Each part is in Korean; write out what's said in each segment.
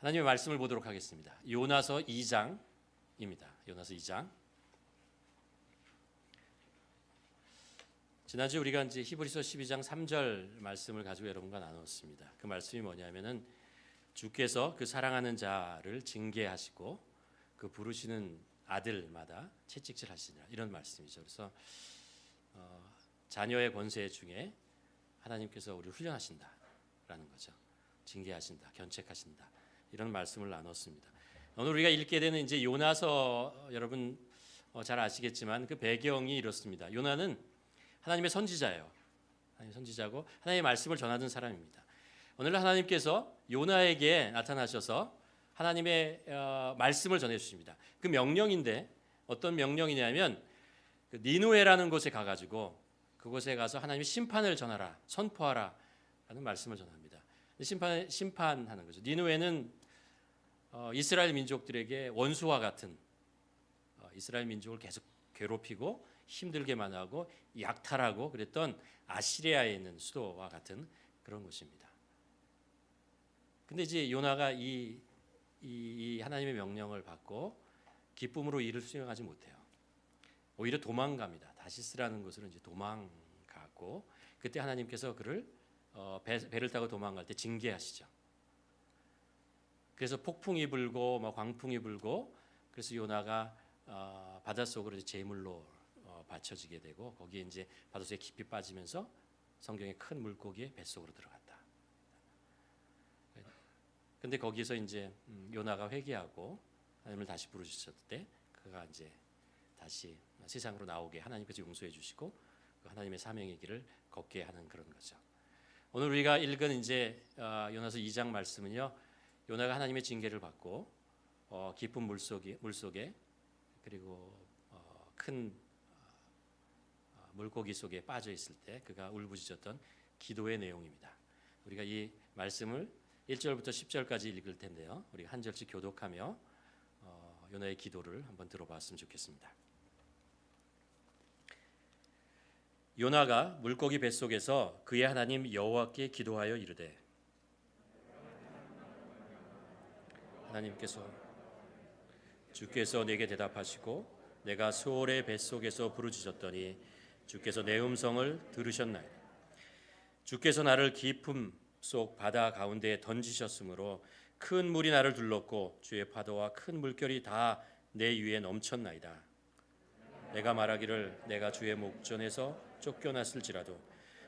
하나님의 말씀을 보도록 하겠습니다. 요나서 2장입니다. 요나서 2장. 지난주 우리가 이제 히브리서 12장 3절 말씀을 가지고 여러분과 나눴습니다. 그 말씀이 뭐냐면은 주께서 그 사랑하는 자를 징계하시고 그 부르시는 아들마다 채찍질하시니라, 이런 말씀이죠. 그래서 자녀의 권세 중에 하나님께서 우리를 훈련하신다라는 거죠. 징계하신다, 견책하신다, 이런 말씀을 나눴습니다. 오늘 우리가 읽게 되는 이제 요나서, 여러분 잘 아시겠지만 그 배경이 이렇습니다. 요나는 하나님의 선지자예요. 하나님의 선지자고 하나님의 말씀을 전하던 사람입니다. 오늘 하나님께서 요나에게 나타나셔서 하나님의 말씀을 전해 주십니다. 그 명령인데 어떤 명령이냐면 그 니누에라는 곳에 가가지고 그곳에 가서 하나님의 심판을 전하라, 선포하라 라는 말씀을 전합니다. 심판하는 거죠. 니누에는 이스라엘 민족들에게 원수와 같은, 이스라엘 민족을 계속 괴롭히고 힘들게만 하고 약탈하고 그랬던 아시리아에 있는 수도와 같은 그런 곳입니다. 근데 이제 요나가 이 하나님의 명령을 받고 기쁨으로 일을 수행하지 못해요. 오히려 도망갑니다. 다시스라는 곳으로 이제 도망가고, 그때 하나님께서 그를 배를 타고 도망갈 때 징계하시죠. 그래서 폭풍이 불고 광풍이 불고, 그래서 요나가 바닷속으로 제물로 받쳐지게 되고, 거기에 이제 바닷속에 깊이 빠지면서 성경에 큰 물고기의 뱃속으로 들어갔다. 근데 거기서 이제 요나가 회개하고 하나님을 다시 부르셨을 때 그가 이제 다시 세상으로 나오게 하나님께서 용서해 주시고 그 하나님의 사명의 길을 걷게 하는 그런 거죠. 오늘 우리가 읽은 이제 요나서 2장 말씀은요, 요나가 하나님의 징계를 받고 깊은 물속에 그리고 큰 물고기 속에 빠져 있을 때 그가 울부짖었던 기도의 내용입니다. 우리가 이 말씀을 1절부터 10절까지 읽을 텐데요, 우리가 한 절씩 교독하며 요나의 기도를 한번 들어봤으면 좋겠습니다. 요나가 물고기 뱃속에서 그의 하나님 여호와께 기도하여 이르되, 하나님께서 주께서 내게 대답하시고 내가 수월의 뱃속에서 부르짖었더니 주께서 내 음성을 들으셨나이다. 주께서 나를 깊음 속 바다 가운데에 던지셨으므로 큰 물이 나를 둘렀고 주의 파도와 큰 물결이 다 내 위에 넘쳤나이다. 내가 말하기를 내가 주의 목전에서 쫓겨났을지라도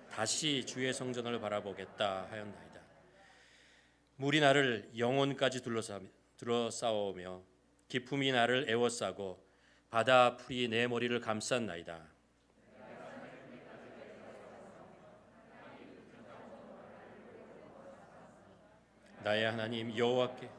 다시 주의 성전을 바라보겠다 하였나이다. 물이 나를 영혼까지 둘러싸오며 깊음이 나를 에워싸고 바다 풀이 내 머리를 감쌌나이다. 나의 하나님 여호와께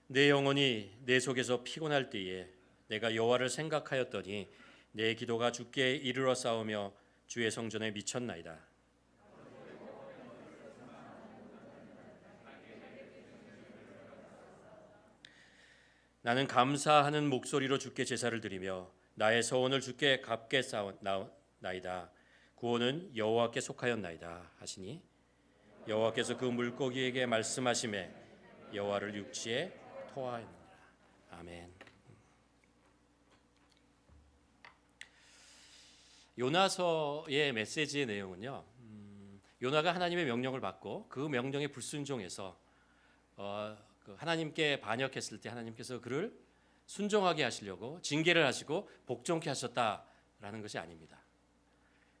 내 영혼이 내 속에서 피곤할 때에 내가 여호와를 생각하였더니 내 기도가 주께 이르러 싸우며 주의 성전에 미쳤나이다. 나는 감사하는 목소리로 주께 제사를 드리며 나의 서원을 주께 갚게 쌓나이다. 구원은 여호와께 속하였나이다 하시니 여호와께서 그 물고기에게 말씀하시매 여호와를 육지에 토하였느니라. 아멘. 요나서의 메시지의 내용은요, 요나가 하나님의 명령을 받고 그 명령에 불순종해서 하나님께 반역했을 때 하나님께서 그를 순종하게 하시려고 징계를 하시고 복종케 하셨다라는 것이 아닙니다.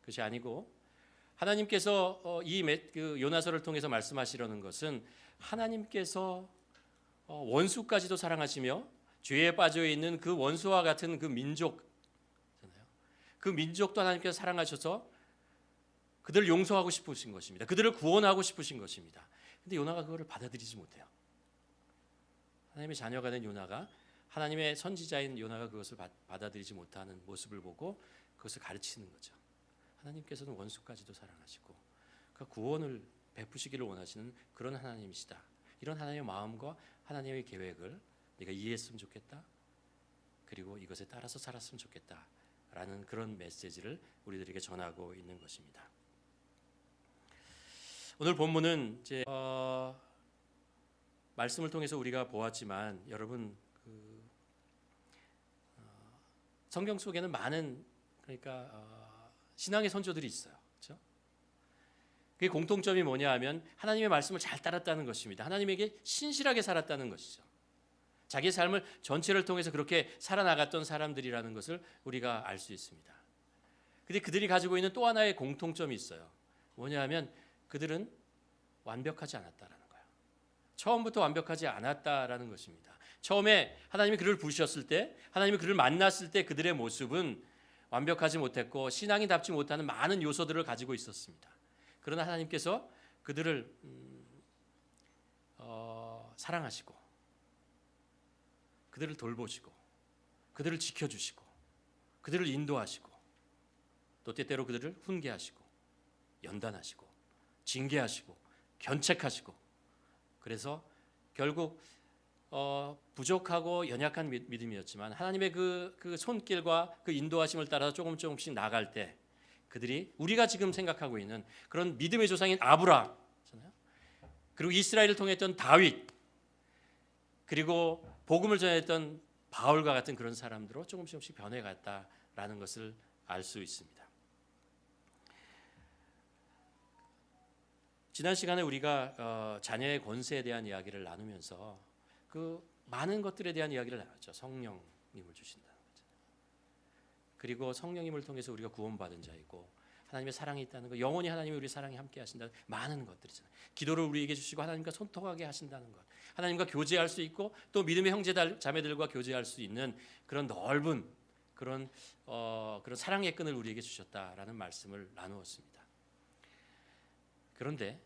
그것이 아니고 하나님께서 그 요나서를 통해서 말씀하시려는 것은 하나님께서 원수까지도 사랑하시며 죄에 빠져 있는 그 원수와 같은 그 민족잖아요. 그 민족도 하나님께서 사랑하셔서 그들을 용서하고 싶으신 것입니다. 그들을 구원하고 싶으신 것입니다. 근데 요나가 그거를 받아들이지 못해요. 하나님의 자녀가 된 요나가, 하나님의 선지자인 요나가 그것을 받아들이지 못하는 모습을 보고 그것을 가르치는 거죠. 하나님께서는 원수까지도 사랑하시고 그 구원을 베푸시기를 원하시는 그런 하나님이시다. 이런 하나님의 마음과 하나님의 계획을 네가 이해했으면 좋겠다. 그리고 이것에 따라서 살았으면 좋겠다. 라는 그런 메시지를 우리들에게 전하고 있는 것입니다. 오늘 본문은 이제 말씀을 통해서 우리가 보았지만 여러분 성경 속에는 많은 신앙의 선조들이 있어요. 그렇죠? 그게 공통점이 뭐냐 하면 하나님의 말씀을 잘 따랐다는 것입니다. 하나님에게 신실하게 살았다는 것이죠. 자기의 삶을 전체를 통해서 그렇게 살아나갔던 사람들이라는 것을 우리가 알 수 있습니다. 근데 그들이 가지고 있는 또 하나의 공통점이 있어요. 뭐냐 하면 그들은 완벽하지 않았다라는 거예요. 처음부터 완벽하지 않았다라는 것입니다. 처음에 하나님이 그를 부르셨을 때, 하나님이 그를 만났을 때 그들의 모습은 완벽하지 못했고 신앙이 답지 못하는 많은 요소들을 가지고 있었습니다. 그러나 하나님께서 그들을 사랑하시고 그들을 돌보시고 그들을 지켜주시고 그들을 인도하시고 또 때때로 그들을 훈계하시고 연단하시고 징계하시고 견책하시고 그래서 결국 부족하고 연약한 믿음이었지만 하나님의 그 손길과 그 인도하심을 따라서 조금씩 나갈 때 그들이 우리가 지금 생각하고 있는 그런 믿음의 조상인 아브라함 그리고 이스라엘을 통했던 다윗 그리고 복음을 전했던 바울과 같은 그런 사람들로 조금씩 변해갔다라는 것을 알 수 있습니다. 지난 시간에 우리가 자녀의 권세에 대한 이야기를 나누면서 그 많은 것들에 대한 이야기를 나눴죠. 성령님을 주신다는 거죠. 그리고 성령님을 통해서 우리가 구원받은 자이고 하나님의 사랑이 있다는 것, 영원히 하나님이 우리 사랑에 함께 하신다는 많은 것들이잖아요. 기도를 우리에게 주시고 하나님과 소통하게 하신다는 것, 하나님과 교제할 수 있고 또 믿음의 형제 자매들과 교제할 수 있는 그런 넓은 그런 사랑의 끈을 우리에게 주셨다라는 말씀을 나누었습니다. 그런데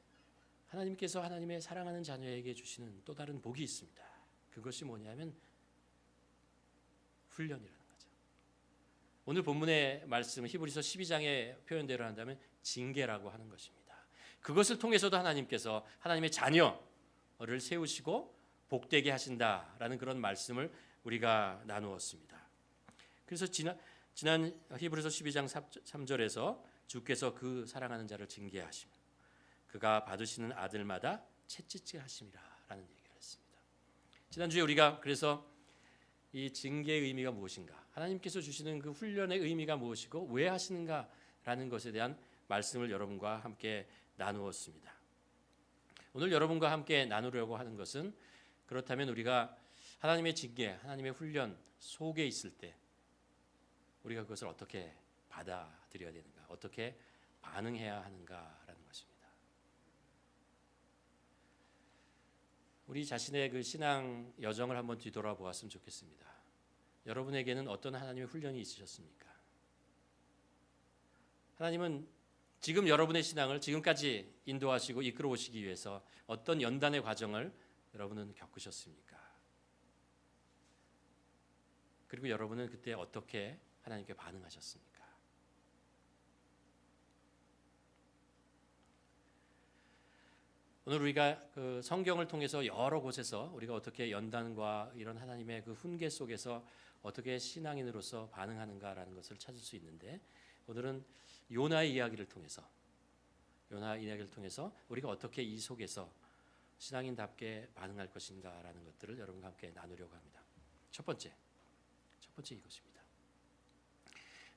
하나님께서 하나님의 사랑하는 자녀에게 주시는 또 다른 복이 있습니다. 그것이 뭐냐면 훈련이라는 거죠. 오늘 본문의 말씀 히브리서 12장의 표현대로 한다면 징계라고 하는 것입니다. 그것을 통해서도 하나님께서 하나님의 자녀를 세우시고 복되게 하신다라는 그런 말씀을 우리가 나누었습니다. 그래서 지난 히브리서 12장 3절에서 주께서 그 사랑하는 자를 징계하시며 그가 받으시는 아들마다 채찍질 하심이라라는 얘기를 했습니다. 지난주에 우리가 그래서 이 징계의 의미가 무엇인가, 하나님께서 주시는 그 훈련의 의미가 무엇이고 왜 하시는가라는 것에 대한 말씀을 여러분과 함께 나누었습니다. 오늘 여러분과 함께 나누려고 하는 것은 그렇다면 우리가 하나님의 징계, 하나님의 훈련 속에 있을 때 우리가 그것을 어떻게 받아들여야 되는가, 어떻게 반응해야 하는가라는 것입니다. 우리 자신의 그 신앙 여정을 한번 뒤돌아보았으면 좋겠습니다. 여러분에게는 어떤 하나님의 훈련이 있으셨습니까? 하나님은 지금 여러분의 신앙을 지금까지 인도하시고 이끌어 오시기 위해서 어떤 연단의 과정을 여러분은 겪으셨습니까? 그리고 여러분은 그때 어떻게 하나님께 반응하셨습니까? 오늘 우리가 그 성경을 통해서 여러 곳에서 우리가 어떻게 연단과 이런 하나님의 그 훈계 속에서 어떻게 신앙인으로서 반응하는가라는 것을 찾을 수 있는데, 오늘은 요나의 이야기를 통해서 우리가 어떻게 이 속에서 신앙인답게 반응할 것인가라는 것들을 여러분과 함께 나누려고 합니다. 첫 번째 이것입니다.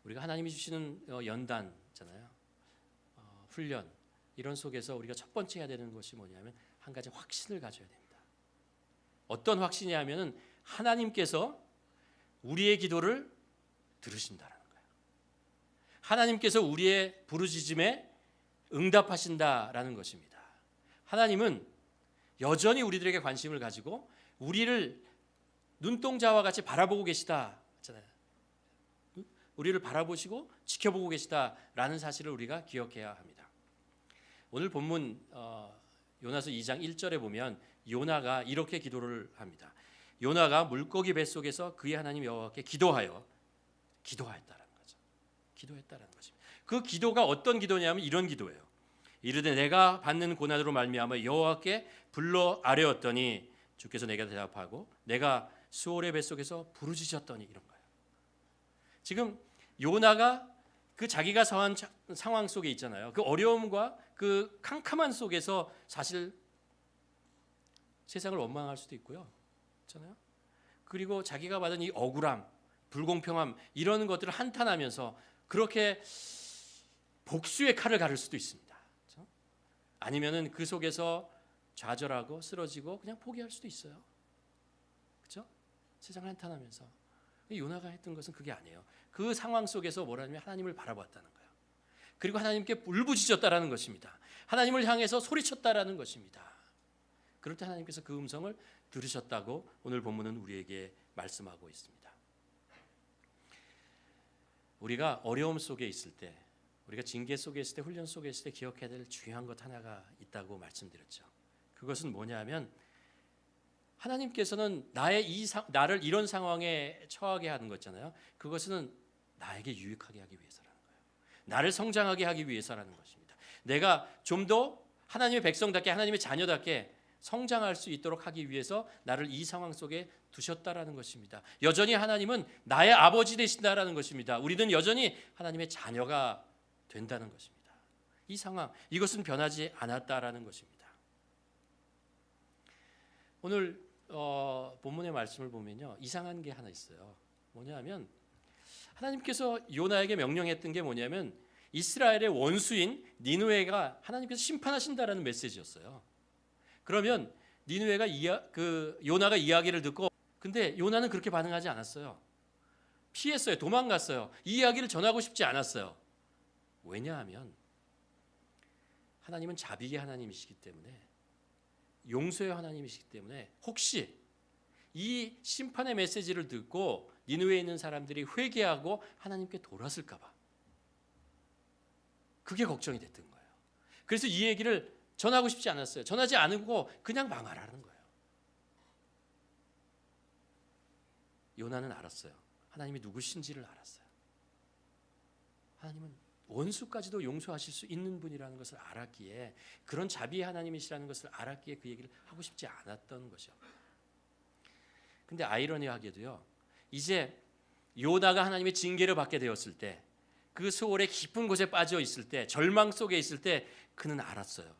우리가 하나님이 주시는 연단잖아요. 훈련 이런 속에서 우리가 첫 번째 해야 되는 것이 뭐냐면 한 가지 확신을 가져야 됩니다. 어떤 확신이냐면은 하나님께서 우리의 기도를 들으신다라는 거예요. 하나님께서 우리의 부르짖음에 응답하신다라는 것입니다. 하나님은 여전히 우리들에게 관심을 가지고 우리를 눈동자와 같이 바라보고 계시다 하잖아요. 우리를 바라보시고 지켜보고 계시다라는 사실을 우리가 기억해야 합니다. 오늘 본문 요나서 2장 1절에 보면 요나가 이렇게 기도를 합니다. 요나가 물고기 뱃속에서 그의 하나님 여호와께 기도했다라는 거죠. 기도했다라는 것입니다. 그 기도가 어떤 기도냐면 이런 기도예요. 이르되 내가 받는 고난으로 말미암아 여호와께 불러 아뢰었더니 주께서 내게 대답하고 내가 수월의 뱃속에서 부르짖었더니, 이런 거예요. 지금 요나가 그 자기가 처한 상황 속에 있잖아요. 그 어려움과 그 캄캄한 속에서 사실 세상을 원망할 수도 있고요. 그렇잖아요. 그리고 자기가 받은 이 억울함, 불공평함 이런 것들을 한탄하면서 그렇게 복수의 칼을 가를 수도 있습니다. 그렇죠? 아니면은 그 속에서 좌절하고 쓰러지고 그냥 포기할 수도 있어요. 그렇죠? 세상을 한탄하면서. 요나가 했던 것은 그게 아니에요. 그 상황 속에서 뭐라냐면 하나님을 바라봤다는 거예요. 그리고 하나님께 울부짖었다라는 것입니다. 하나님을 향해서 소리쳤다라는 것입니다. 그럴 때 하나님께서 그 음성을 들으셨다고 오늘 본문은 우리에게 말씀하고 있습니다. 우리가 어려움 속에 있을 때, 우리가 징계 속에 있을 때, 훈련 속에 있을 때 기억해야 될 중요한 것 하나가 있다고 말씀드렸죠. 그것은 뭐냐면 하나님께서는 나를 이런 상황에 처하게 하는 거잖아요. 그것은 나에게 유익하게 하기 위해서라는 거예요. 나를 성장하게 하기 위해서라는 것입니다. 내가 좀 더 하나님의 백성답게, 하나님의 자녀답게 성장할 수 있도록 하기 위해서 나를 이 상황 속에 두셨다라는 것입니다. 여전히 하나님은 나의 아버지 되신다라는 것입니다. 우리는 여전히 하나님의 자녀가 된다는 것입니다. 이 상황, 이것은 변하지 않았다라는 것입니다. 오늘 본문의 말씀을 보면요, 이상한 게 하나 있어요. 뭐냐면 하나님께서 요나에게 명령했던 게 뭐냐면 이스라엘의 원수인 니느웨가 하나님께서 심판하신다라는 메시지였어요. 그러면 니느웨가 요나가 이야기를 듣고, 근데 요나는 그렇게 반응하지 않았어요. 피했어요. 도망갔어요. 이 이야기를 전하고 싶지 않았어요. 왜냐하면 하나님은 자비의 하나님이시기 때문에, 용서의 하나님이시기 때문에 혹시 이 심판의 메시지를 듣고 니느웨에 있는 사람들이 회개하고 하나님께 돌아설까 봐, 그게 걱정이 됐던 거예요. 그래서 이 얘기를 전하고 싶지 않았어요. 전하지 않고 그냥 망하라는 거예요. 요나는 알았어요. 하나님이 누구신지를 알았어요. 하나님은 원수까지도 용서하실 수 있는 분이라는 것을 알았기에, 그런 자비의 하나님이시라는 것을 알았기에 그 얘기를 하고 싶지 않았던 것이요. 근데 아이러니하게도요, 이제 요나가 하나님의 징계를 받게 되었을 때, 그 소홀의 깊은 곳에 빠져 있을 때, 절망 속에 있을 때 그는 알았어요.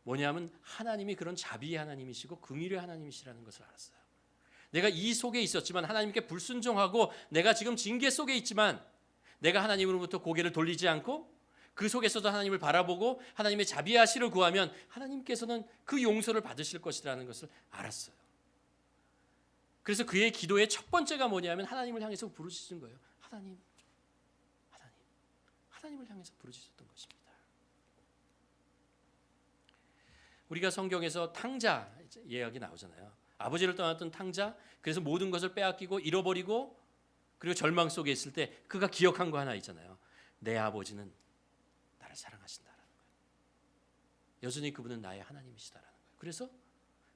뭐냐면 하나님이 그런 자비의 하나님이시고 긍휼의 하나님이시라는 것을 알았어요. 내가 이 속에 있었지만, 하나님께 불순종하고 내가 지금 징계 속에 있지만, 내가 하나님으로부터 고개를 돌리지 않고 그 속에서도 하나님을 바라보고 하나님의 자비하시를 구하면 하나님께서는 그 용서를 받으실 것이라는 것을 알았어요. 그래서 그의 기도의 첫 번째가 뭐냐면 하나님을 향해서 부르짖은 거예요. 하나님을 향해서 부르짖었던 것입니다. 우리가 성경에서 탕자 이야기 나오잖아요. 아버지를 떠났던 탕자, 그래서 모든 것을 빼앗기고 잃어버리고 그리고 절망 속에 있을 때 그가 기억한 거 하나 있잖아요. 내 아버지는 나를 사랑하신다라는 거예요. 여전히 그분은 나의 하나님이시다라는 거예요. 그래서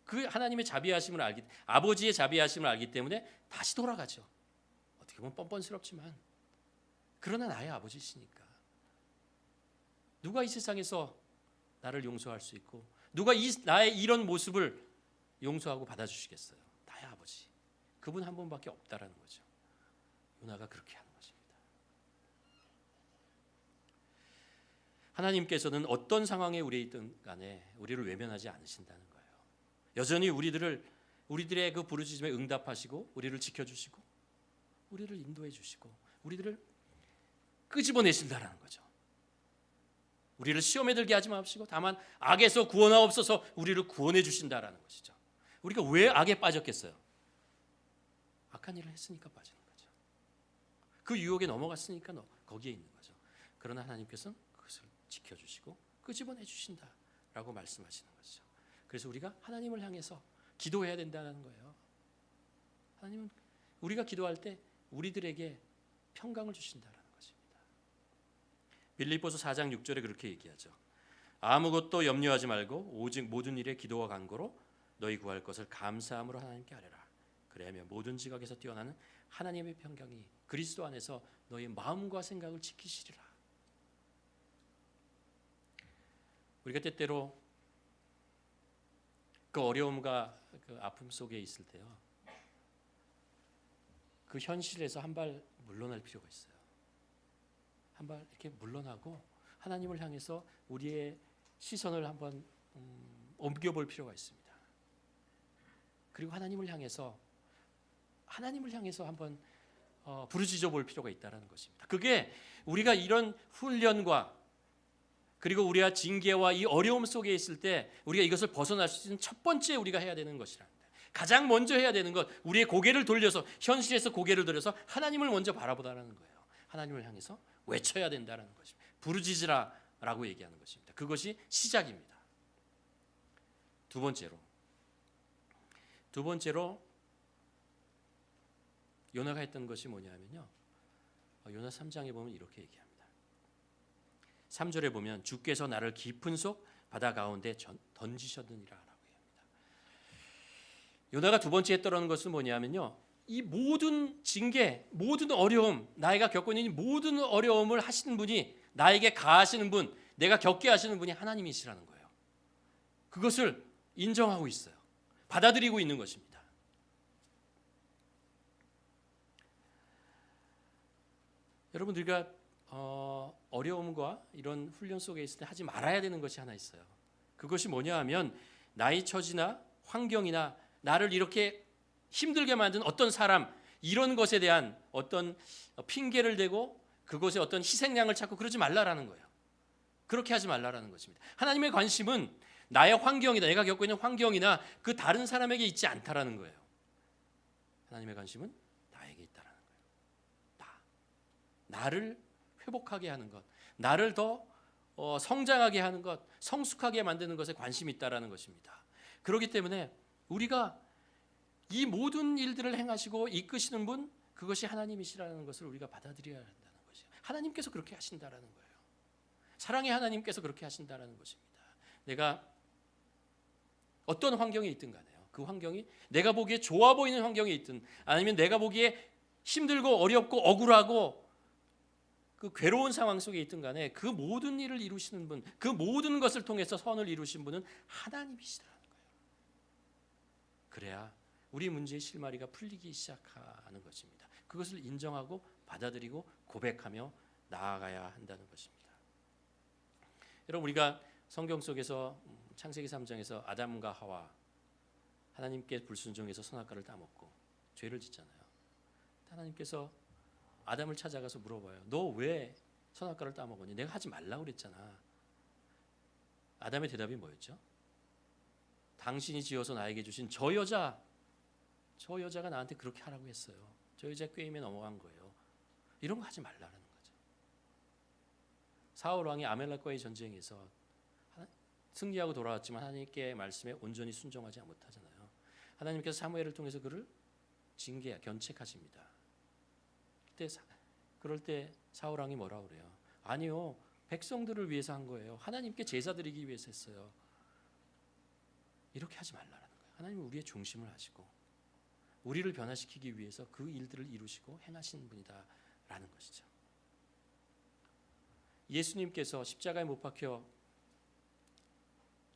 그 하나님의 자비하심을 아버지의 자비하심을 알기 때문에 다시 돌아가죠. 어떻게 보면 뻔뻔스럽지만 그러나 나의 아버지시니까. 누가 이 세상에서 나를 용서할 수 있고, 누가 나의 이런 모습을 용서하고 받아주시겠어요? 나의 아버지. 그분 한 분밖에 없다라는 거죠. 요나가 그렇게 하는 것입니다. 하나님께서는 어떤 상황에 우리 있든 간에 우리를 외면하지 않으신다는 거예요. 여전히 우리들의 그 부르짖음에 응답하시고, 우리를 지켜주시고, 우리를 인도해 주시고, 우리들을 끄집어내신다라는 거죠. 우리를 시험에 들게 하지 마시고 다만 악에서 구원하옵소서, 우리를 구원해 주신다라는 것이죠. 우리가 왜 악에 빠졌겠어요? 악한 일을 했으니까 빠지는 거죠. 그 유혹에 넘어갔으니까 거기에 있는 거죠. 그러나 하나님께서는 그것을 지켜주시고 끄집어내 주신다라고 말씀하시는 거죠. 그래서 우리가 하나님을 향해서 기도해야 된다는 거예요. 하나님은 우리가 기도할 때 우리들에게 평강을 주신다라는 것입니다. 빌립보서 4장 6절에 그렇게 얘기하죠. 아무것도 염려하지 말고 오직 모든 일에 기도와 간구로 너희 구할 것을 감사함으로 하나님께 아뢰라. 그래야면 모든 지각에서 뛰어나는 하나님의 평강이 그리스도 안에서 너희 마음과 생각을 지키시리라. 우리가 때때로 그 어려움과 그 아픔 속에 있을 때요, 그 현실에서 한 발 물러날 필요가 있어요. 한번 이렇게 물러나고 하나님을 향해서 우리의 시선을 한번 옮겨볼 필요가 있습니다. 그리고 하나님을 향해서 한번 부르짖어 볼 필요가 있다는 것입니다. 그게 우리가 이런 훈련과 그리고 우리가 징계와 이 어려움 속에 있을 때 우리가 이것을 벗어날 수 있는 첫 번째 우리가 해야 되는 것이랍니다. 가장 먼저 해야 되는 것, 우리의 고개를 돌려서 현실에서 고개를 돌려서 하나님을 먼저 바라보라는 거예요. 하나님을 향해서 외쳐야 된다는 것입니다. 부르짖으라라고 얘기하는 것입니다. 그것이 시작입니다. 두 번째로 요나가 했던 것이 뭐냐면요. 요나 3장에 보면 이렇게 얘기합니다. 3절에 보면 주께서 나를 깊은 속 바다 가운데 던지셨느니라 라고 얘기합니다. 요나가 두 번째 했더라는 것은 뭐냐면요. 이 모든 징계, 모든 어려움, 나이가 겪고 있는 모든 어려움을 하시는 분이, 나에게 가하시는 분, 내가 겪게 하시는 분이 하나님이시라는 거예요. 그것을 인정하고 있어요. 받아들이고 있는 것입니다. 여러분, 우리가 어려움과 이런 훈련 속에 있을 때 하지 말아야 되는 것이 하나 있어요. 그것이 뭐냐 하면 나의 처지나 환경이나 나를 이렇게 힘들게 만든 어떤 사람, 이런 것에 대한 어떤 핑계를 대고 그것에 어떤 희생양을 찾고 그러지 말라라는 거예요. 그렇게 하지 말라라는 것입니다. 하나님의 관심은 나의 환경이다, 내가 겪고 있는 환경이나 그 다른 사람에게 있지 않다라는 거예요. 하나님의 관심은 나에게 있다라는 거예요. 나를 회복하게 하는 것, 나를 더 성장하게 하는 것, 성숙하게 만드는 것에 관심이 있다라는 것입니다. 그렇기 때문에 우리가 이 모든 일들을 행하시고 이끄시는 분, 그것이 하나님이시라는 것을 우리가 받아들여야 한다는 것이에요. 하나님께서 그렇게 하신다라는 거예요. 사랑의 하나님께서 그렇게 하신다라는 것입니다. 내가 어떤 환경에 있든 간에요. 그 환경이 내가 보기에 좋아 보이는 환경에 있든 아니면 내가 보기에 힘들고 어렵고 억울하고 그 괴로운 상황 속에 있든 간에 그 모든 일을 이루시는 분, 그 모든 것을 통해서 선을 이루신 분은 하나님이시라는 거예요. 그래야 우리 문제의 실마리가 풀리기 시작하는 것입니다. 그것을 인정하고 받아들이고 고백하며 나아가야 한다는 것입니다. 여러분, 우리가 성경 속에서 창세기 3장에서 아담과 하와 하나님께 불순종해서 선악과를 따먹고 죄를 짓잖아요. 하나님께서 아담을 찾아가서 물어봐요. 너 왜 선악과를 따먹었니? 내가 하지 말라고 그랬잖아. 아담의 대답이 뭐였죠? 당신이 지어서 나에게 주신 저 여자가 나한테 그렇게 하라고 했어요. 저 여자 꾀임에 넘어간 거예요. 이런 거 하지 말라는 거죠. 사울 왕이 아멜렉과의 전쟁에서 승리하고 돌아왔지만 하나님께 말씀에 온전히 순종하지 못하잖아요. 하나님께서 사무엘을 통해서 그를 견책하십니다. 그럴 때 사울 왕이 뭐라고 그래요? 아니요, 백성들을 위해서 한 거예요. 하나님께 제사 드리기 위해서 했어요. 이렇게 하지 말라는 거예요. 하나님은 우리의 중심을 하시고 우리를 변화시키기 위해서 그 일들을 이루시고 행하시는 분이다라는 것이죠. 예수님께서 십자가에 못 박혀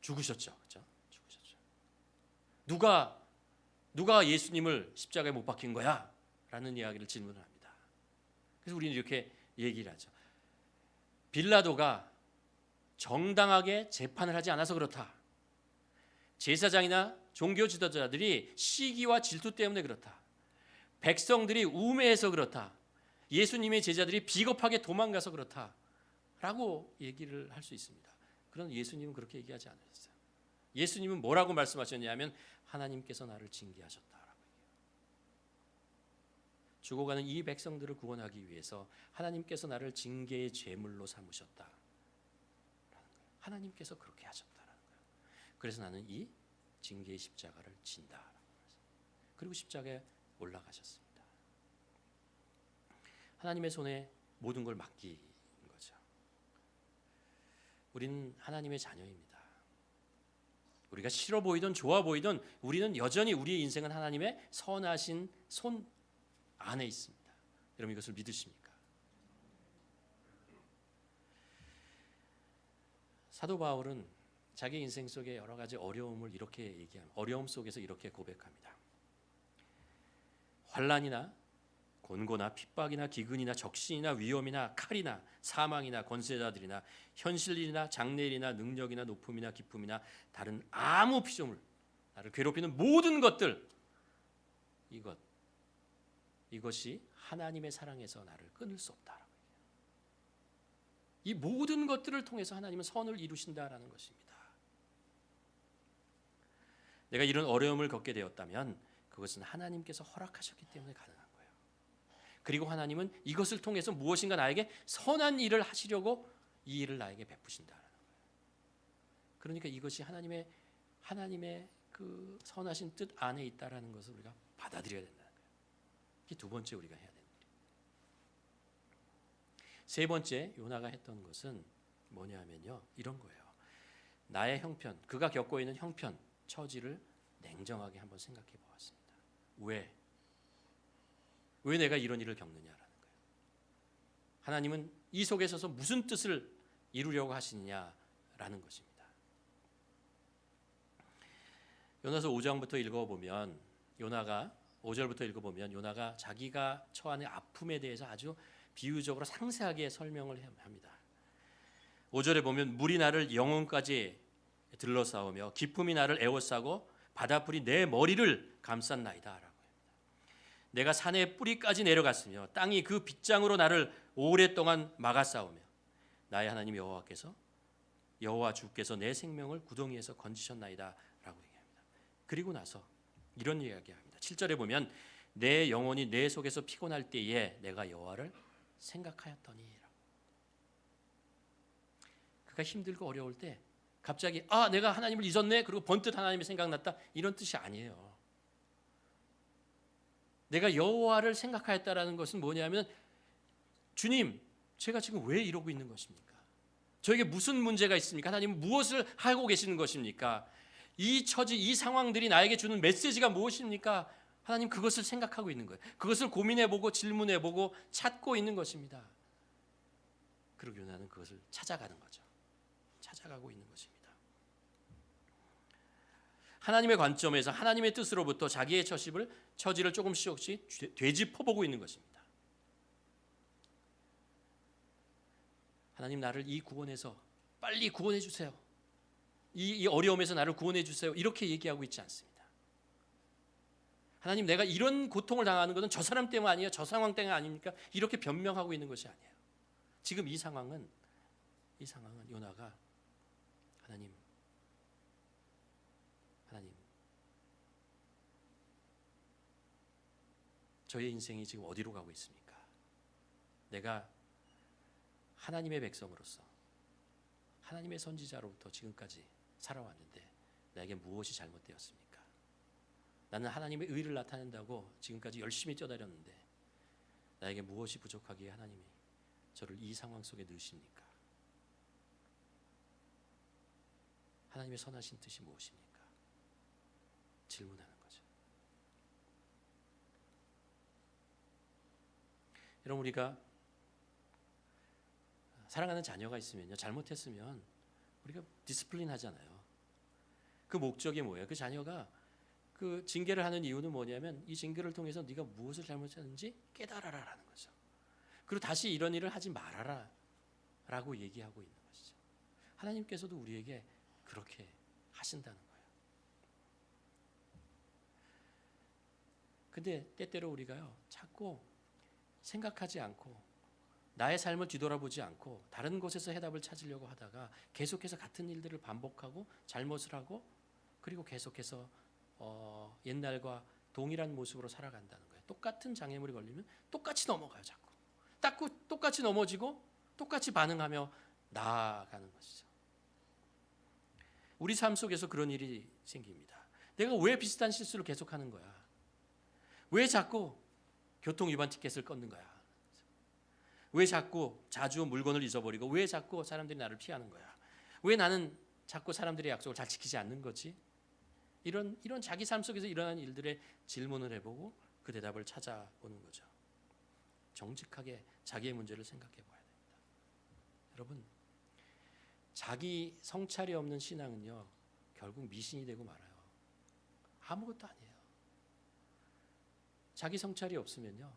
죽으셨죠, 그렇죠? 죽으셨죠. 누가 예수님을 십자가에 못 박힌 거야? 라는 이야기를 질문을 합니다. 그래서 우리는 이렇게 얘기를 하죠. 빌라도가 정당하게 재판을 하지 않아서 그렇다. 제사장이나 종교 지도자들이 시기와 질투 때문에 그렇다. 백성들이 우매해서 그렇다. 예수님의 제자들이 비겁하게 도망가서 그렇다. 라고 얘기를 할 수 있습니다. 그런데 예수님은 그렇게 얘기하지 않으셨어요. 예수님은 뭐라고 말씀하셨냐면 하나님께서 나를 징계하셨다라고 얘기해요. 죽어가는 이 백성들을 구원하기 위해서 하나님께서 나를 징계의 제물로 삼으셨다. 하나님께서 그렇게 하셨다라는 거예요. 그래서 나는 이 징계의 십자가를 진다. 그리고 십자가에 올라가셨습니다. 하나님의 손에 모든 걸 맡긴 거죠. 우리는 하나님의 자녀입니다. 우리가 싫어 보이든 좋아 보이든 우리는 여전히 우리의 인생은 하나님의 선하신 손 안에 있습니다. 여러분, 이것을 믿으십니까? 사도 바울은 자기 인생 속에 여러 가지 어려움을 이렇게 얘기합니다. 어려움 속에서 이렇게 고백합니다. 환난이나 곤고나 핍박이나 기근이나 적신이나 위험이나 칼이나 사망이나 권세자들이나 현실일이나 장래일이나 능력이나 높음이나 기쁨이나 다른 아무 피조물, 나를 괴롭히는 모든 것들, 이것이 하나님의 사랑에서 나를 끊을 수 없다라고 얘기해요. 이 모든 것들을 통해서 하나님은 선을 이루신다라는 것입니다. 내가 이런 어려움을 겪게 되었다면 그것은 하나님께서 허락하셨기 때문에 가능한 거예요. 그리고 하나님은 이것을 통해서 무엇인가 나에게 선한 일을 하시려고 이 일을 나에게 베푸신다라는 거예요. 그러니까 이것이 하나님의 그 선하신 뜻 안에 있다라는 것을 우리가 받아들여야 된다는 거예요. 이게 두 번째 우리가 해야 되는 일이에요. 세 번째 요나가 했던 것은 뭐냐면요, 이런 거예요. 나의 형편, 그가 겪고 있는 형편, 처지를 냉정하게 한번 생각해 보았습니다. 왜 내가 이런 일을 겪느냐라는 거예요. 하나님은 이 속에 서서 무슨 뜻을 이루려고 하시느냐라는 것입니다. 요나서 5장부터 읽어보면 요나가 5절부터 읽어보면 요나가 자기가 처하는 아픔에 대해서 아주 비유적으로 상세하게 설명을 합니다. 5절에 보면 물이 나를 영혼까지 들러싸우며 기품이 나를 에워싸고 바다불이 내 머리를 감쌌나이다 라고 합니다. 내가 산의 뿌리까지 내려갔으며 땅이 그 빗장으로 나를 오랫동안 막아싸우며 나의 하나님 여호와 주께서 내 생명을 구덩이에서 건지셨나이다 라고 얘기합니다. 그리고 나서 이런 이야기합니다. 7절에 보면 내 영혼이 내 속에서 피곤할 때에 내가 여호와를 생각하였더니 라고. 그가 힘들고 어려울 때 갑자기 내가 하나님을 잊었네, 그리고 번뜩 하나님이 생각났다, 이런 뜻이 아니에요. 내가 여호와를 생각하였다라는 것은 뭐냐면, 주님, 제가 지금 왜 이러고 있는 것입니까? 저에게 무슨 문제가 있습니까? 하나님은 무엇을 하고 계시는 것입니까? 이 처지, 이 상황들이 나에게 주는 메시지가 무엇입니까? 하나님, 그것을 생각하고 있는 거예요. 그것을 고민해보고 질문해보고 찾고 있는 것입니다. 그리고 요나는 그것을 찾아가는 거죠. 찾아가고 있는 것입니다. 하나님의 관점에서 하나님의 뜻으로부터 자기의 처지를 조금씩 되짚어보고 있는 것입니다. 하나님, 나를 이 구원에서 빨리 구원해 주세요. 이 어려움에서 나를 구원해 주세요. 이렇게 얘기하고 있지 않습니다. 하나님, 내가 이런 고통을 당하는 것은 저 사람 때문 아니에요, 저 상황 때문 아닙니까? 이렇게 변명하고 있는 것이 아니에요. 지금 이 상황은 요나가 하나님, 저의 인생이 지금 어디로 가고 있습니까? 내가 하나님의 백성으로서 하나님의 선지자로부터 지금까지 살아왔는데 나에게 무엇이 잘못되었습니까? 나는 하나님의 의를 나타낸다고 지금까지 열심히 뛰어다녔는데 나에게 무엇이 부족하기에 하나님이 저를 이 상황 속에 넣으십니까? 하나님의 선하신 뜻이 무엇입니까? 질문하는 거죠. 여러분, 우리가 사랑하는 자녀가 있으면요, 잘못했으면 우리가 디스플린 하잖아요. 그 목적이 뭐예요? 그 자녀가 그 징계를 하는 이유는 뭐냐면 이 징계를 통해서 네가 무엇을 잘못했는지 깨달아라라는 거죠. 그리고 다시 이런 일을 하지 말아라 라고 얘기하고 있는 것이죠. 하나님께서도 우리에게 그렇게 하신다는 거예요. 근데 때때로 우리가요, 자꾸 생각하지 않고 나의 삶을 뒤돌아보지 않고 다른 곳에서 해답을 찾으려고 하다가 계속해서 같은 일들을 반복하고 잘못을 하고, 그리고 계속해서 옛날과 동일한 모습으로 살아간다는 거예요. 똑같은 장애물이 걸리면 똑같이 넘어가요. 자꾸 똑같이 넘어지고 똑같이 반응하며 나아가는 것이죠. 우리 삶 속에서 그런 일이 생깁니다. 내가 왜 비슷한 실수를 계속하는 거야? 왜 자꾸 교통 위반 티켓을 끊는 거야? 왜 자꾸 자주 물건을 잊어버리고 왜 자꾸 사람들이 나를 피하는 거야? 왜 나는 자꾸 사람들의 약속을 잘 지키지 않는 거지? 이런 자기 삶 속에서 일어나는 일들에 질문을 해보고 그 대답을 찾아보는 거죠. 정직하게 자기의 문제를 생각해 봐야 됩니다. 여러분, 자기 성찰이 없는 신앙은요, 결국 미신이 되고 말아요. 아무것도 아니에요. 자기 성찰이 없으면요,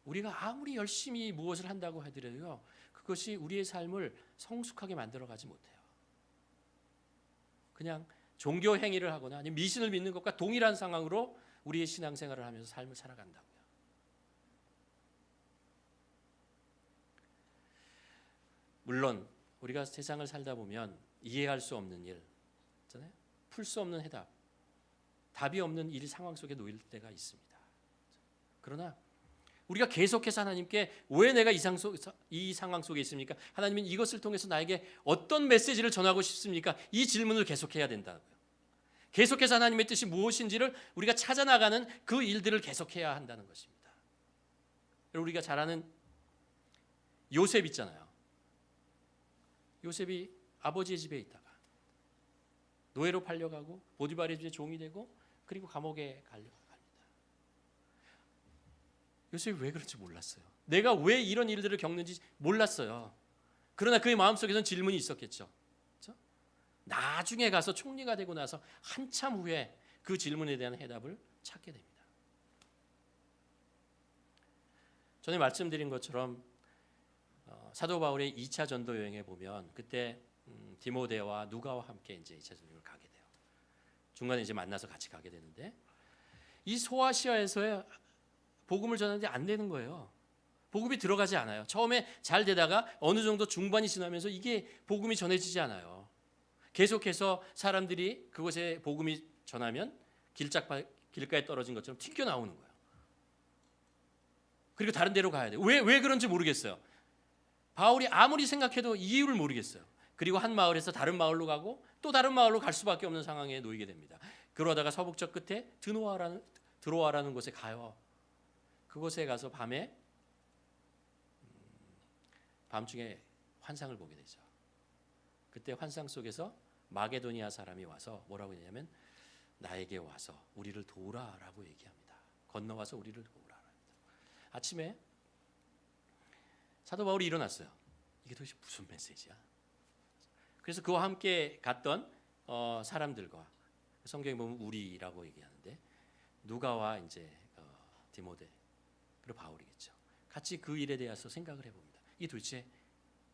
우리가 아무리 열심히 무엇을 한다고 하더라도요, 그것이 우리의 삶을 성숙하게 만들어가지 못해요. 그냥 종교 행위를 하거나 아니면 미신을 믿는 것과 동일한 상황으로 우리의 신앙생활을 하면서 삶을 살아간다고요. 물론 우리가 세상을 살다 보면 이해할 수 없는 일, 풀 수 없는 해답, 답이 없는 일 상황 속에 놓일 때가 있습니다. 그러나 우리가 계속해서 하나님께 왜 내가 이 상황 속에 있습니까? 하나님은 이것을 통해서 나에게 어떤 메시지를 전하고 싶습니까? 이 질문을 계속해야 된다고요. 계속해서 하나님의 뜻이 무엇인지를 우리가 찾아나가는 그 일들을 계속해야 한다는 것입니다. 우리가 잘 아는 요셉 있잖아요. 요셉이 아버지의 집에 있다가 노예로 팔려가고 보디발의 집에 종이 되고 그리고 감옥에 갑니다. 요셉이 왜 그런지 몰랐어요. 내가 왜 이런 일들을 겪는지 몰랐어요. 그러나 그의 마음속에서는 질문이 있었겠죠. 그렇죠? 나중에 가서 총리가 되고 나서 한참 후에 그 질문에 대한 해답을 찾게 됩니다. 전에 말씀드린 것처럼 사도 바울의 2차 전도 여행에 보면 그때 디모데와 누가와 함께 이제 2차 전도를 가게 돼요. 중간에 이제 만나서 같이 가게 되는데 이 소아시아에서의 복음을 전하는데 안 되는 거예요. 복음이 들어가지 않아요. 처음에 잘 되다가 어느 정도 중반이 지나면서 이게 복음이 전해지지 않아요. 계속해서 사람들이 그곳에 복음이 전하면 길가에 떨어진 것처럼 튕겨 나오는 거예요. 그리고 다른 데로 가야 돼요. 왜 그런지 모르겠어요. 바울이 아무리 생각해도 이유를 모르겠어요. 그리고 한 마을에서 다른 마을로 가고 또 다른 마을로 갈 수밖에 없는 상황에 놓이게 됩니다. 그러다가 서북쪽 끝에 드로아라는 곳에 가요. 그곳에 가서 밤중에 환상을 보게 되죠. 그때 환상 속에서 마게도니아 사람이 와서 뭐라고 했냐면 나에게 와서 우리를 도우라라고 얘기합니다. 건너와서 우리를 도우라. 아침에 사도 바울이 일어났어요. 이게 도대체 무슨 메시지야? 그래서 그와 함께 갔던 사람들과 성경에 보면 우리라고 얘기하는데 누가와 이제 디모데 그리고 바울이겠죠. 같이 그 일에 대해서 생각을 해봅니다. 이게 도대체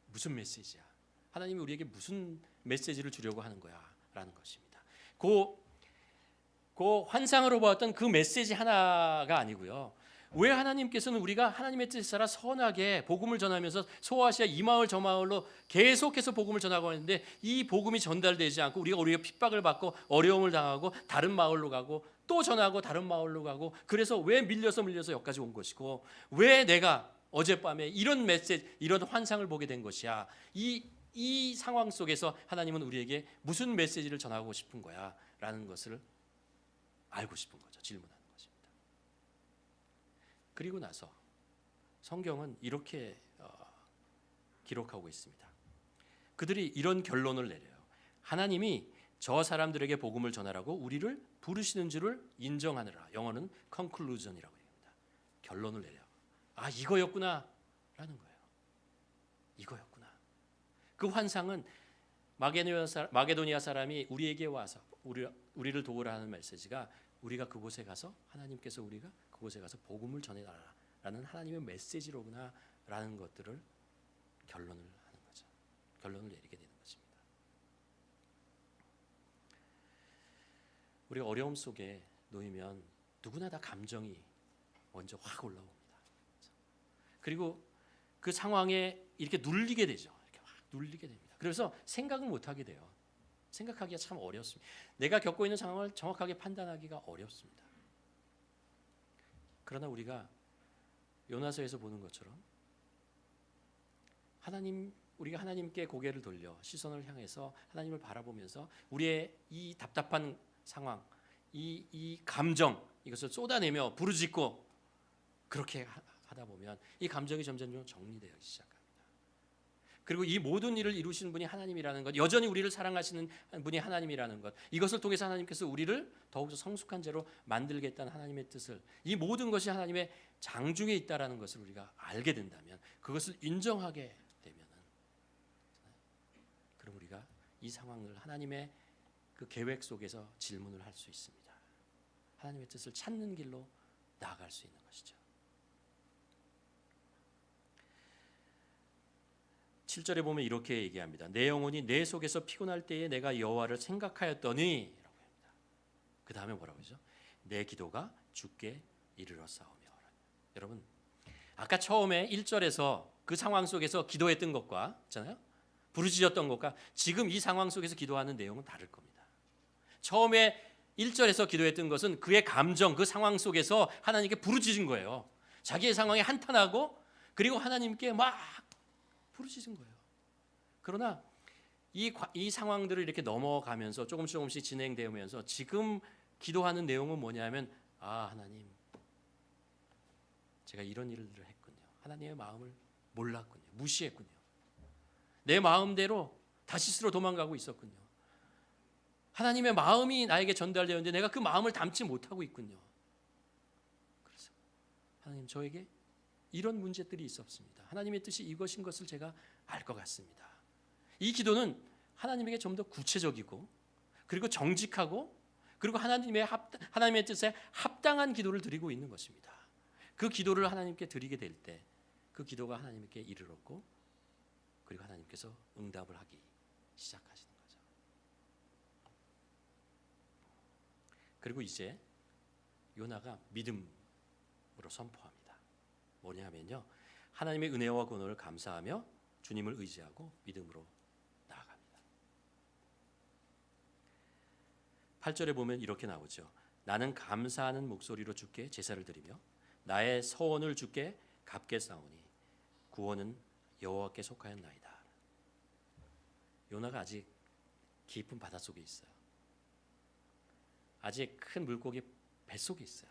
무슨 메시지야? 하나님이 우리에게 무슨 메시지를 주려고 하는 거야? 라는 것입니다. 그 환상으로 보았던 그 메시지 하나가 아니고요. 왜 하나님께서는 우리가 하나님의 뜻을 따라 선하게 복음을 전하면서 소아시아 이 마을 저 마을로 계속해서 복음을 전하고 있는데 이 복음이 전달되지 않고 우리가 핍박을 받고 어려움을 당하고 다른 마을로 가고 또 전하고 다른 마을로 가고 그래서 왜 밀려서 여기까지 온 것이고 왜 내가 어젯밤에 이런 메시지 이런 환상을 보게 된 것이야. 이 상황 속에서 하나님은 우리에게 무슨 메시지를 전하고 싶은 거야 라는 것을 알고 싶은 거죠. 질문하는 것입니다. 그리고 나서 성경은 이렇게 기록하고 있습니다. 그들이 이런 결론을 내려요. 하나님이 저 사람들에게 복음을 전하라고 우리를 부르시는 줄을 인정하느라. 영어는 conclusion이라고 얘기합니다. 결론을 내려. 아, 이거였구나 라는 거예요. 이거였구나. 그 환상은 마게도니아 사람이 우리에게 와서 우리를 도우라 하는 메시지가 우리가 그곳에 가서 하나님께서 우리가 그곳에 가서 복음을 전해달라는 하나님의 메시지로구나 라는 것들을 결론을 하는 거죠. 결론을 내리게 되는 것입니다. 우리가 어려움 속에 놓이면 누구나 다 감정이 먼저 확 올라옵니다. 그리고 그 상황에 이렇게 눌리게 되죠. 이렇게 확 눌리게 됩니다. 그래서 생각을 못하게 돼요. 생각하기가 참 어렵습니다. 내가 겪고 있는 상황을 정확하게 판단하기가 어렵습니다. 그러나 우리가 요나서에서 보는 것처럼 우리가 하나님께 고개를 돌려 시선을 향해서 하나님을 바라보면서 우리의 이 답답한 상황, 이 감정 이것을 쏟아내며 부르짖고 그렇게 하다 보면 이 감정이 점점 정리되기 시작합니다. 그리고 이 모든 일을 이루시는 분이 하나님이라는 것, 여전히 우리를 사랑하시는 분이 하나님이라는 것, 이것을 통해서 하나님께서 우리를 더욱더 성숙한 자로 만들겠다는 하나님의 뜻을, 이 모든 것이 하나님의 장중에 있다라는 것을 우리가 알게 된다면, 그것을 인정하게 되면은, 그럼 우리가 이 상황을 하나님의 그 계획 속에서 질문을 할 수 있습니다. 하나님의 뜻을 찾는 길로 나아갈 수 있는 것이죠. 7절에 보면 이렇게 얘기합니다. 내 영혼이 내 속에서 피곤할 때에 내가 여호와를 생각하였더니 라고 합니다. 그 다음에 뭐라고 하죠? 내 기도가 주께 이르렀사오며. 여러분, 아까 처음에 1절에서 그 상황 속에서 기도했던 것과 있잖아요, 부르짖었던 것과 지금 이 상황 속에서 기도하는 내용은 다를 겁니다. 처음에 1절에서 기도했던 것은 그의 감정, 그 상황 속에서 하나님께 부르짖은 거예요. 자기의 상황에 한탄하고 그리고 하나님께 막 부르짖은 거예요. 그러나 이 상황들을 이렇게 넘어가면서 조금씩 진행되면서 지금 기도하는 내용은 뭐냐면, 하나님, 제가 이런 일을 했군요. 하나님의 마음을 몰랐군요. 무시했군요. 내 마음대로 다시스로 도망가고 있었군요. 하나님의 마음이 나에게 전달되었는데 내가 그 마음을 담지 못하고 있군요. 그래서 하나님, 저에게 이런 문제들이 있었습니다. 하나님의 뜻이 이것인 것을 제가 알 것 같습니다. 이 기도는 하나님에게 좀 더 구체적이고 그리고 정직하고 그리고 하나님의 뜻에 합당한 기도를 드리고 있는 것입니다. 그 기도를 하나님께 드리게 될 때 그 기도가 하나님께 이르렀고 그리고 하나님께서 응답을 하기 시작하시는 거죠. 그리고 이제 요나가 믿음으로 선포합니다. 뭐냐면요, 하나님의 은혜와 권한을 감사하며 주님을 의지하고 믿음으로 나아갑니다. 8절에 보면 이렇게 나오죠. 나는 감사하는 목소리로 주께 제사를 드리며 나의 서원을 주께 갚게 싸우니 구원은 여호와께 속하였나이다. 요나가 아직 깊은 바닷속에 있어요. 아직 큰 물고기 뱃속에 있어요.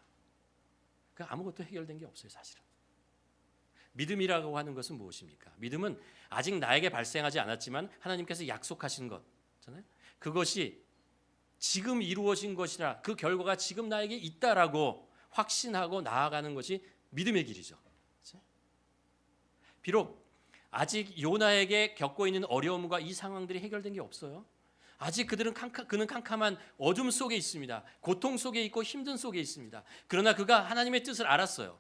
그 아무것도 해결된 게 없어요, 사실은. 믿음이라고 하는 것은 무엇입니까? 믿음은 아직 나에게 발생하지 않았지만 하나님께서 약속하신 것잖아요. 그것이 지금 이루어진 것이라 그 결과가 지금 나에게 있다라고 확신하고 나아가는 것이 믿음의 길이죠. 비록 아직 요나에게 겪고 있는 어려움과 이 상황들이 해결된 게 없어요. 아직 그는 캄캄한 어둠 속에 있습니다. 고통 속에 있고 힘든 속에 있습니다. 그러나 그가 하나님의 뜻을 알았어요.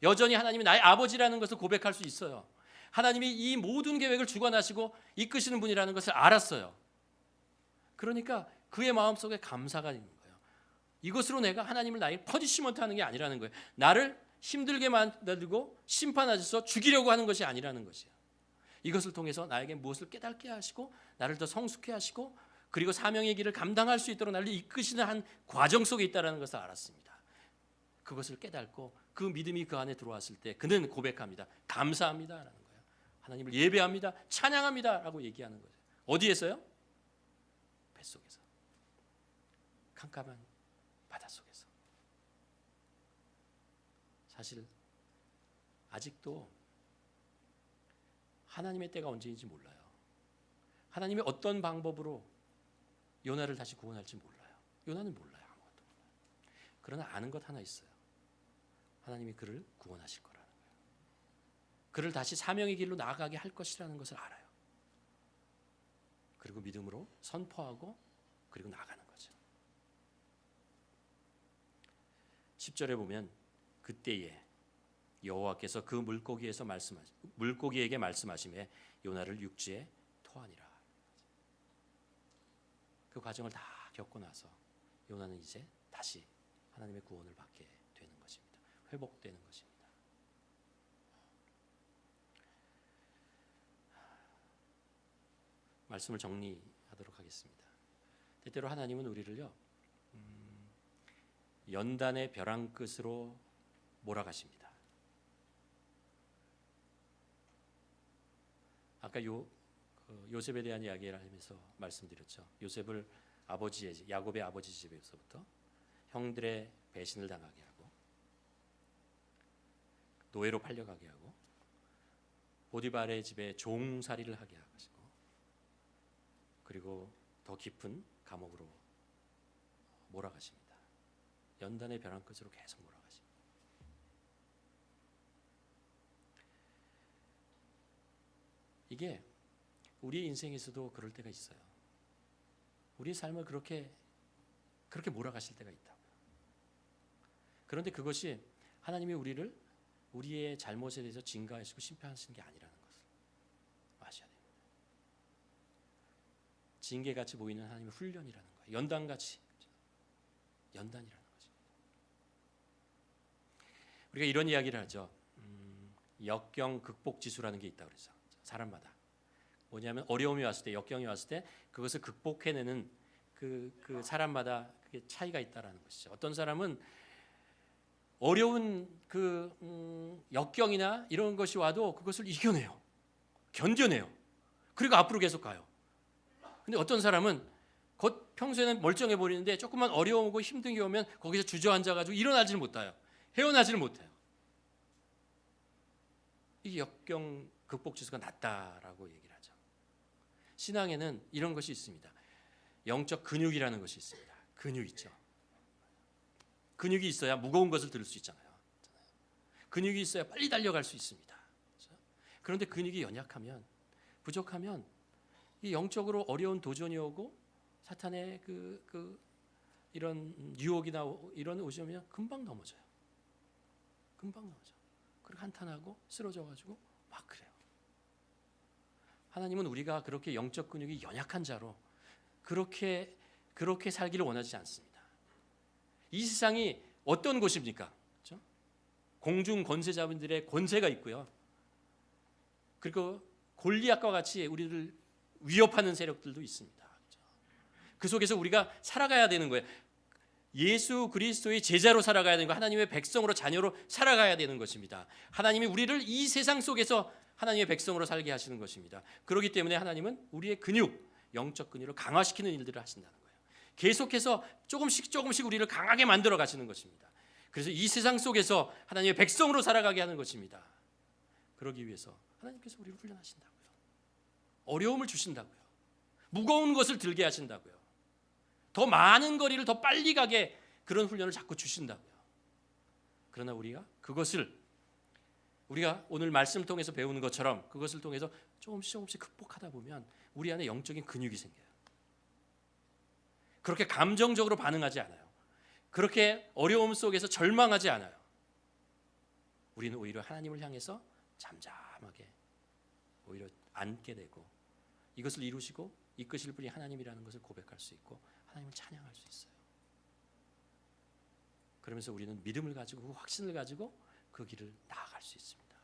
여전히 하나님이 나의 아버지라는 것을 고백할 수 있어요. 하나님이 이 모든 계획을 주관하시고 이끄시는 분이라는 것을 알았어요. 그러니까 그의 마음속에 감사가 있는 거예요. 이것으로 내가 하나님을 나에게 퍼니시먼트 하는 게 아니라는 거예요. 나를 힘들게 만들고 심판하셔서 죽이려고 하는 것이 아니라는 것이에요. 이것을 통해서 나에게 무엇을 깨닫게 하시고 나를 더 성숙해 하시고 그리고 사명의 길을 감당할 수 있도록 나를 이끄시는 한 과정 속에 있다는 것을 알았습니다. 그것을 깨닫고 그 믿음이 그 안에 들어왔을 때 그는 고백합니다. 감사합니다라는 거예요. 하나님을 예배합니다. 찬양합니다라고 얘기하는 거예요. 어디에서요? 뱃속에서. 캄캄한 바닷속에서. 사실 아직도 하나님의 때가 언제인지 몰라요. 하나님이 어떤 방법으로 요나를 다시 구원할지 몰라요. 요나는 몰라요. 아무것도 몰라요. 그러나 아는 것 하나 있어요. 하나님이 그를 구원하실 거라는 거예요. 그를 다시 사명의 길로 나아가게 할 것이라는 것을 알아요. 그리고 믿음으로 선포하고 그리고 나가는 거죠. 10절에 보면 그때에 여호와께서 그 물고기에게 말씀하시매 요나를 육지에 토하니라. 그 과정을 다 겪고 나서 요나는 이제 다시 하나님의 구원을 받게 되는 것입니다. 회복되는 것입니다. 말씀을 정리하도록 하겠습니다. 때때로 하나님은 우리를요 연단의 벼랑 끝으로 몰아가십니다. 아까 요셉에 대한 이야기를 하면서 말씀드렸죠. 요셉을 야곱의 아버지 집에서부터 형들의 배신을 당하게 하고 노예로 팔려가게 하고 보디발의 집에 종살이를 하게 하시고 그리고 더 깊은 감옥으로 몰아가십니다. 연단의 벼랑 끝으로 계속 몰아가십니다. 이게 우리의 인생에서도 그럴 때가 있어요. 우리의 삶을 그렇게 몰아가실 때가 있다고요. 그런데 그것이 하나님이 우리의 잘못에 대해서 징계하시고 심판하시는 게 아니라는 것을 아셔야 됩니다. 징계같이 보이는 하나님의 훈련이라는 거예요. 연단같이, 연단이라는 거죠. 우리가 이런 이야기를 하죠. 역경 극복 지수라는 게 있다고 그래서 사람마다 뭐냐면 어려움이 왔을 때, 역경이 왔을 때 그것을 극복해내는 그 사람마다 그게 차이가 있다라는 것이죠. 어떤 사람은 어려운 역경이나 이런 것이 와도 그것을 이겨내요, 견뎌내요. 그리고 앞으로 계속 가요. 근데 어떤 사람은 평소에는 멀쩡해 보이는데 조금만 어려우고 힘든 게 오면 거기서 주저앉아가지고 일어나지를 못해요. 헤어나지를 못해요. 이게 역경 극복 지수가 낮다라고 얘기를 하죠. 신앙에는 이런 것이 있습니다. 영적 근육이라는 것이 있습니다. 근육 있죠. 근육이 있어야 무거운 것을 들을 수 있잖아요. 근육이 있어야 빨리 달려갈 수 있습니다. 그런데 근육이 연약하면, 부족하면 이 영적으로 어려운 도전이 오고 사탄의 이런 유혹이나 이런 오시면 금방 넘어져요. 금방 넘어져. 그리고 한탄하고 쓰러져가지고 막 그래요. 하나님은 우리가 그렇게 영적 근육이 연약한 자로 그렇게 살기를 원하지 않습니다. 이 세상이 어떤 곳입니까? 그렇죠? 공중 권세자분들의 권세가 있고요. 그리고 골리앗과 같이 우리를 위협하는 세력들도 있습니다. 그렇죠? 그 속에서 우리가 살아가야 되는 거예요. 예수 그리스도의 제자로 살아가야 되는 거, 하나님의 백성으로, 자녀로 살아가야 되는 것입니다. 하나님이 우리를 이 세상 속에서 하나님의 백성으로 살게 하시는 것입니다. 그렇기 때문에 하나님은 우리의 근육, 영적 근육을 강화시키는 일들을 하신다는 거예요. 계속해서 조금씩 우리를 강하게 만들어 가시는 것입니다. 그래서 이 세상 속에서 하나님의 백성으로 살아가게 하는 것입니다. 그러기 위해서 하나님께서 우리를 훈련하신다고요. 어려움을 주신다고요. 무거운 것을 들게 하신다고요. 더 많은 거리를 더 빨리 가게 그런 훈련을 자꾸 주신다고요. 그러나 우리가 그것을 우리가 오늘 말씀 통해서 배우는 것처럼 그것을 통해서 조금씩 극복하다 보면 우리 안에 영적인 근육이 생겨요. 그렇게 감정적으로 반응하지 않아요. 그렇게 어려움 속에서 절망하지 않아요. 우리는 오히려 하나님을 향해서 잠잠하게 오히려 앉게 되고 이것을 이루시고 이끄실 분이 하나님이라는 것을 고백할 수 있고 하나님을 찬양할 수 있어요. 그러면서 우리는 믿음을 가지고 확신을 가지고 그 길을 나아갈 수 있습니다.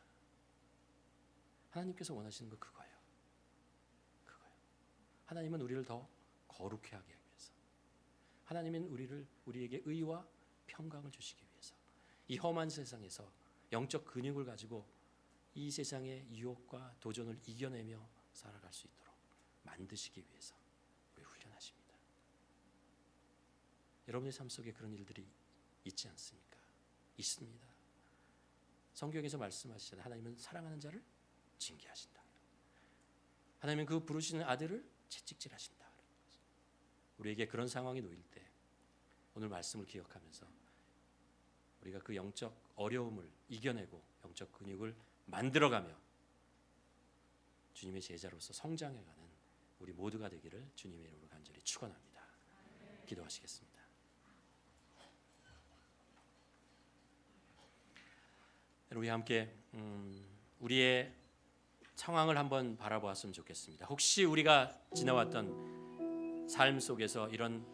하나님께서 원하시는 거 그거예요. 하나님은 우리를 더 거룩해 하기 위해서, 하나님은 우리에게 의와 평강을 주시기 위해서, 이 험한 세상에서 영적 근육을 가지고 이 세상의 유혹과 도전을 이겨내며 살아갈 수 있도록 만드시기 위해서 우리 훈련하십니다. 여러분의 삶 속에 그런 일들이 있지 않습니까? 있습니다. 성경에서 말씀하시잖아요. 하나님은 사랑하는 자를 징계하신다. 하나님은 그 부르시는 아들을 채찍질하신다. 우리에게 그런 상황이 놓일 때 오늘 말씀을 기억하면서 우리가 그 영적 어려움을 이겨내고 영적 근육을 만들어가며 주님의 제자로서 성장해가는 우리 모두가 되기를 주님의 이름으로 간절히 축원합니다. 기도하시겠습니다. 우리 함께 우리의 상황을 한번 바라보았으면 좋겠습니다. 혹시 우리가 지나왔던 삶 속에서 이런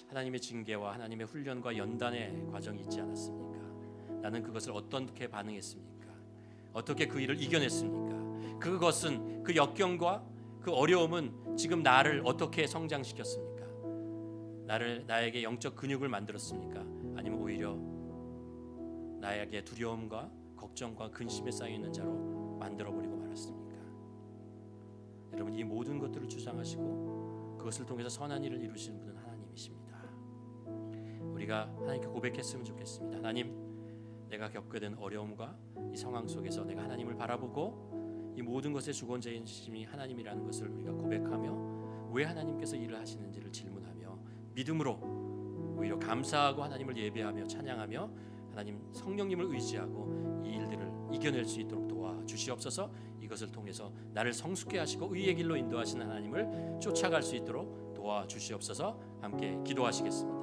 하나님의 징계와 하나님의 훈련과 연단의 과정이 있지 않았습니까? 나는 그것을 어떻게 반응했습니까? 어떻게 그 일을 이겨냈습니까? 그것은 그 역경과 그 어려움은 지금 나를 어떻게 성장시켰습니까? 나에게 영적 근육을 만들었습니까? 아니면 오히려 나에게 두려움과 걱정과 근심에 쌓여 있는 자로 만들어버리고 말았습니까? 여러분, 이 모든 것들을 주장하시고 그것을 통해서 선한 일을 이루시는 분은 하나님이십니다. 우리가 하나님께 고백했으면 좋겠습니다. 하나님, 내가 겪게 된 어려움과 이 상황 속에서 내가 하나님을 바라보고 이 모든 것의 주권자이심이 하나님이라는 것을 우리가 고백하며 왜 하나님께서 일을 하시는지를 질문하며 믿음으로 오히려 감사하고 하나님을 예배하며 찬양하며 하나님 성령님을 의지하고 이 일들을 이겨낼 수 있도록 도와주시옵소서. 이것을 통해서 나를 성숙케 하시고 의의 길로 인도하시는 하나님을 쫓아갈 수 있도록 도와주시옵소서. 함께 기도하시겠습니다.